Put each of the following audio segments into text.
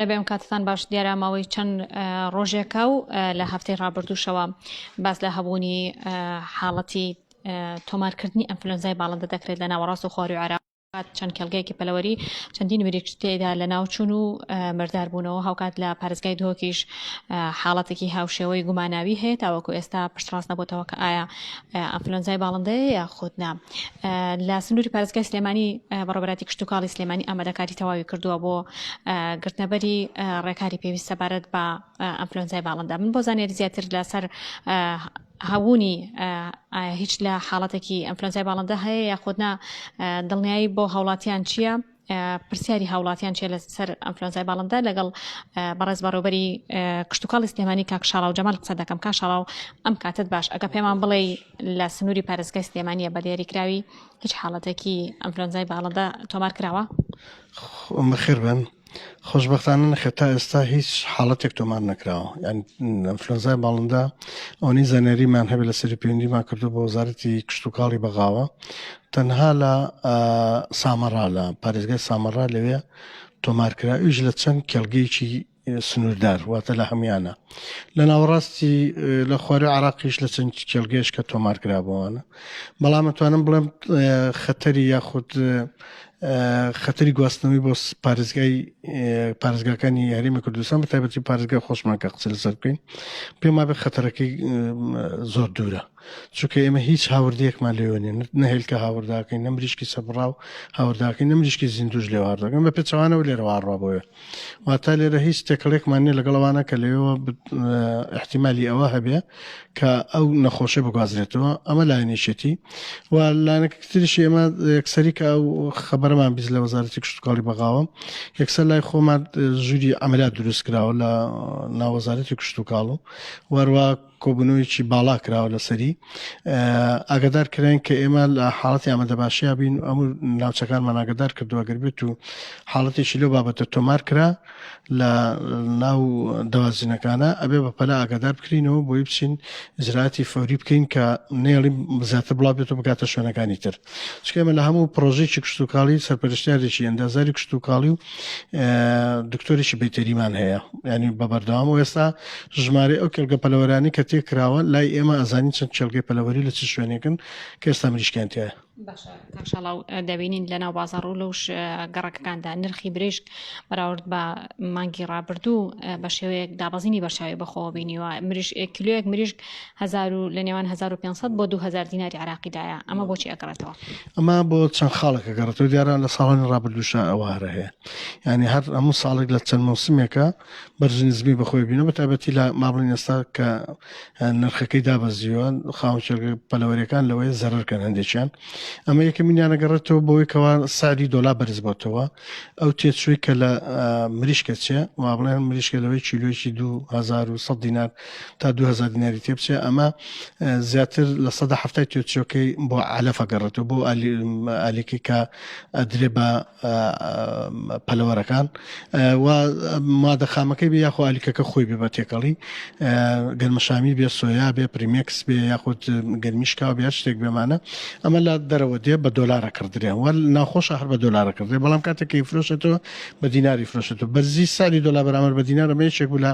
لەبێم کاتتان باش دیارە ماوەی چەند ڕۆژێکە و لە هەفتەی ڕابردووشەوە باس لە هەبوونی حاڵەتی تۆمارکردنی ئەنفلۆزنزای باڵندە دەکرێت لە ناوەڕاست و خواروی عێراق چەند کێڵگەیەکی پەلەوەری چەندین وریک تێدا لە ناوچوون و بەرداربوونەوە هاوکات لە پارێزگای دۆکیش حاڵەتێکی هاوشێوەی گوماناوی هەیە تاوەکو ئێستا پشتڕاست نەبووتەوە کە ئایا ئەنفلۆزنزای باڵندەیە یا خودنا. لە سنووری پارێزگای سلێمانی بەڕێوەبەری کشتتوکاڵی سلێمانی ئامادەکاری تەواوی کردووە بۆ گرتنەبەری ڕێکاری پێویست سەبارەت بە ئەنفلۆزنزای باڵندە. من بۆ زانێری زیاتر لەسەر هەبوونی هیچ لە حاڵەتێکی ئەنفلۆزنزای باڵندە هەیە یا خودنا دڵنیایی بۆ هاوڵاتیان چییە؟ پرسیاری هاوڵاتیان چیە لەسەر ئەنفلۆزنزای باڵندە لەگەڵ بەڕێز بەڕێوەبەری کشتتوکاڵی سلێمانی کاک شاڵاو جەمال قسە دەکەم. کاک شاڵاو ئەم کاتت باش ئەگە پێمان بڵێ لە سنووری پارێزگای سلێمانیە بە دیاریکراوی هیچ حاڵەتێکی ئەنفلۆزنزای باڵندە تۆمار کراوە؟ بەخێر بن. خۆشبەختانە نەخێت تا ئێستا هیچ حاڵەتێک تۆمار نەکراوە. یان ئەنفلۆزنزای باڵندە ئەوەی زانیاریمان هەبێت لە سەری پەیوەندیمان کردو بۆ وەزارەتی کشتتوکاڵی بەغاوە تەنها لە سامەڕا لە پارێزگای سامەڕا لەوێ تۆمارکرا ئیش لە چەند کێڵگەیەکی سنووردار واتە لە هەمویانە لە ناوەڕاستی لە خواروی عێراقیش لە چەند کێڵگەیەش کە تۆمارکرا بۆوانە. بەڵام ئەتوانم بڵێم خەتەری یاخود خەتەری گواستنەوەی بۆ پارێزگاکانی یاریمە کوردستان بە تایبەتی پارێزگای خۆشمان کە قسە لەسەر بکەین پێم وابێ خەتەرەکەی زۆر دوورە، چونکە ئێمە هیچ هاوردەیەکمان لێوە نیە، نەهێلکە هاورداکەین، نە مریشکی سەبڕاو هاورداکەین، نە مریشکی زیندوش لێ هاورداکەین، بە پێچەوانەوە لێرەوە هاڕوا بۆیە. واتە لێرە هیچ تێکەڵێکمان نیە لەگەڵەوانە کە لێەوە احتیمالی ئەوە هەبێ کە ئەو نەخۆشە بگوازرێتەوە. ئەمە لایەنێشێتی و لایەنێکتریشی ئێمە یەکسەری کە ئەو خەبەرمان بیست لە وەزارەتی کشتتوکاڵی بەغاوە یەکسەر لای خۆمان ژووری ئەمەلات دروست کراوە لە ناوەزارەتی کشتتوکاڵ و وەروە کۆبوونەوەیکی باڵا کراوە لەسەری ئاگادار کراین کە ئێمە لە حاڵەتی ئامادەباشییا بین و ئەموو ناوچەکانمان ئاگادار کردووە گەر بێت و حاڵەتێکی لەو بابەتە تۆمار کرا لە ناو دەوازینەکانە ئەبێ بەپەلا ئاگادار بکرینەوە بۆی بچین ئجراتی فەوری بکەین کە نێڵی زیاتر بڵاو بێتەوە بگاتە شوێنەکانی تر. چکە ئێمە لە هەموو پرۆژێکی کشتتوکاڵی سەرپەرشتیارێکی ئەندازاری کشتتوکاڵی و دکتۆرێکی بەیتەریمان هەیە، ینی بەبەردەوام و ئێستا ژمارە ئەو کێڵگە پەلەوەرانی کە تێکراوە لای ئێمە ئەزانین چەند کێڵگەی پەلەوەری لە چ شوێنێکن کە ئێستا مریشکیان تایە. باشە کاکشاڵاو دەبینین لە ناو بازاڕ و لەوش گەڕەکەکاندا نرخی برێشک بەراورد بە مانگی ڕابردوو بە شێوەیەک دابەزینی بەرچاوی بەخۆوە بینیوە کیلۆیەک مریشک لە نێوان 1500 بۆ 2000 دیناری عراقیدایە. ئەمە بۆچی ئەگەڕێتەوە؟ ئەمە بۆ چەند خاڵێکە گەڕێتەوە دیارە لە ساڵانی ڕابردووشە ئەوارە هەیە، ینی هەر هەموو ساڵێک لە چەند مەوسمێکە بەرز نزمی بەخۆی بینەوە بەتایبەتی لە مابڵین ئێستا کە نرخەکەی دابەزیوە خاوەن پەلەوەریەکان لەوەی زەرەرکەن هەندێکیان. ئەمە یەکەمینیان ئەگەڕێتەوە بۆی کەوا سعری دۆلار بەرز بۆتەوە ئەو تێچووی کە لە مریشکە چێ وا بڵێن مریشکە لەوەی کیلۆیەکی 2100 دینار تا 2000 دیناری تێ بچێ ئەمە زیاتر لە 170 تێچۆکەی بۆ عەلەفە گەڕێتەوە بۆ ئالیکی کە ئەدرێ بە پەلەوەرەکان و مادە خامەکەی بێ یاخۆ ئالیکەکە خۆی بێ بە تێکەڵی گەرمەشامی بێ، سۆیا بێ، پریمێکس بێ، یاخود گەرمیشکاوە بێ، شتێک بێمانە ئەمە لە دەرەوە دێ بە دۆلارە کردرێ و ناخۆشە هەر بە دۆلارە کردێ، بەڵام کاتێکی فرۆشێتەوە بە دیناری فرۆشێتەوە بەرزی سالی دۆلار بەرامبەر بە دینار ئەمە یەکێک بوو لە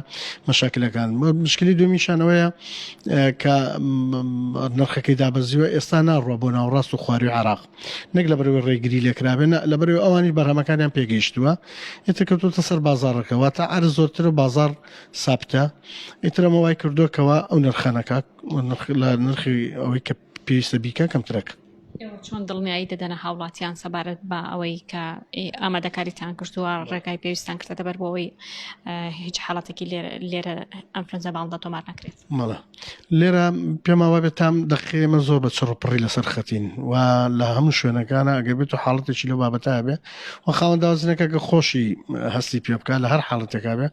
مەشاکلەکان. مشکلی دومیشانەوەیە کە نرخەکەی دابەزیوە ئێستا ناڕوە بۆ ناوەڕاست و خواروی عێراق، نەک لەبەرەوەی ڕێگری لێکرابێ، لەبەرەوەی ئەوانی بەرهەمەکانیان پێگەیشتووە ئێتر کەوتوتە سەر بازاڕەکە واتە عەرز زۆرترە بازاڕ سابتە ئیتر ئەمە وای کردووە کەوا ئەو نرخانەکە لە نرخی ئەوەی کە پێویستە بیکە کەمترەکە. چۆن دڵنیایی دەدەنە هاوڵاتیان سەبارەت بە ئەوەی کە ئامادەکاریتان کردووە ڕێگای پێویستان کردە بەر بۆەوەی هیچ حاڵەتێکی لێرە ئەنفلۆزنزای باڵندە تۆمار نەکرێت؟ مەڵە لێرە پێم وابێ تام دەقیمە زۆر بە چڕپڕی لەسەر خەتین و لە هەموو شوێنەکانە ئەگەر بێت و حاڵەتێکی لەو بابەتە بێ و خاوەنداوازنەکە کە خۆشی هەستی پێ بکات لە هەر حاڵەتێکا بێ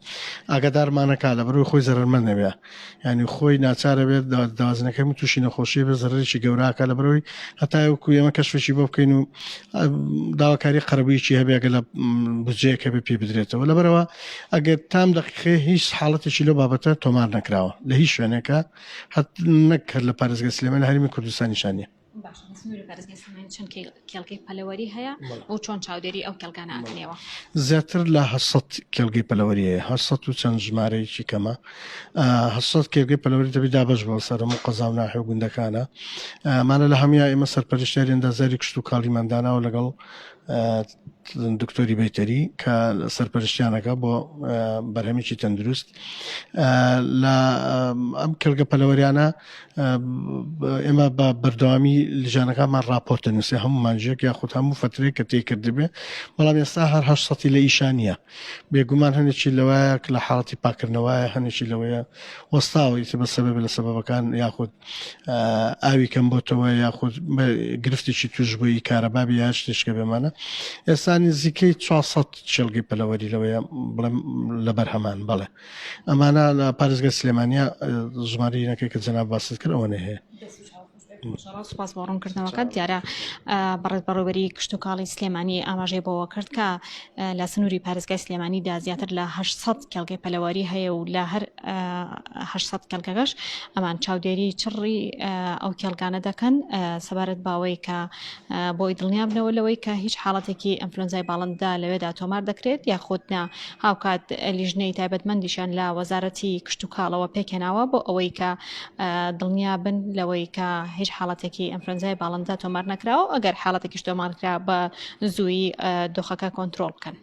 ئاگادارمانەکە لە بەروی خۆی زەرمەند نەبێ، ینی خۆی ناچارە بێت داوازنەکەی تووشی نەخۆشی بێ زەرەرێکی گەوراکە لە بەرەوەی هەتا وەکو ئێمە کەشفێکی بۆ بکەین و داواکاری قەرەبوویەکی هەبێگە لە بودجەیەکە بێ پێ بدرێتەوە. لەبەرەوە ئەگەر تام دقیقێ هیچ حاڵەتێکی لەو بابەتە تۆمار نەکراوە لە هیچ شوێنێکە هەت نەک لە پارێزگای سلێمانی هەرمی کوردستانیشانە. باش سنووری پارێزگای چەند کێڵگەی پەلەوەری هەیە و چۆن چاودێری ئەو کێڵگانە ئەکەنەوە؟ زیاتر لە 800 کێڵگەی پەلەوەریەیە 800 و چەند ژمارەیەکی کەمە 800 کێڵگەی پەلەوەری دەبێت دابەش بۆ سەرم و قەزا و ناحێ و گوندەکانە مانە لە هەمیا ئێمە سەرپەرشتیاری ئەندازیاری کشت و کاڵیمانداناوە لەگەڵ دکتۆری بەیتەری کە سەرپەرشتیانەکە بۆ بەرهەمێکی تەندروست لە ئەم کێڵگە پەلەوەریانە ئێمە بە بەردەوامی لیژانەکانمان راپۆرت دەنووسێ هەموو مانجێک یاخود هەموو فترێک کە تێکردبێ بەڵام ئێستا هەر 800 لە ئیشانە بێگومان هەنێکی لەوەیە لە حاڵەتی پاکردنەوەیە هەنێکی لەوەیە وەستاوی بە سەبەب لە سەبەبەکان یاخود ئاوی کەم بۆتەوە یاخود گرفتێکی توش بووی کارەبابی یا شتێشکە بێمانە ئێستا نزیکەی 400 کێڵگەی پەلەوەری لەوەیە بڵێم لە بەرهەمان بەڵێ ئەمانە لە پارێزگای سلێمانیە ژمارەیەکێک کە جەناب باست کرد ئەوەنە هەیە. سوپاس بۆ ڕوونکردنەوەکە دیارە بەڕێز بەڕێوەبەری کشت و کاڵی سلێمانی ئاماژەی بۆەوە کرد کە لە سنووری پارێزگای سلێمانیدا زیاتر لە 800 کێڵگەی پەلەوەری هەیە و لە هەر 800 کێڵگەش ئەمان چاودێری چڕی ئەو کێڵگانە دەکەن سەبارەت باوەی کە بۆی دڵنیابنەوە لەوەی کە هیچ حاڵەتێکی ئەنفلۆنزای باڵندە لەوێدا تۆمار دەکرێت یاخودنا هاوکات لیژنەی تایبەتمەندیشان لە وەزارەتی کشت و کاڵەوە پێکێناوە بۆ ئەوەی کە دڵنیابن لەوەی کە هیچ حاڵەتێکی ئەنفلۆنزای باڵندە تۆمار نەکراوە ئەگەر حاڵەتێکیش تۆمارکرا بە زووی دۆخەکە کۆنتترۆل بکەن.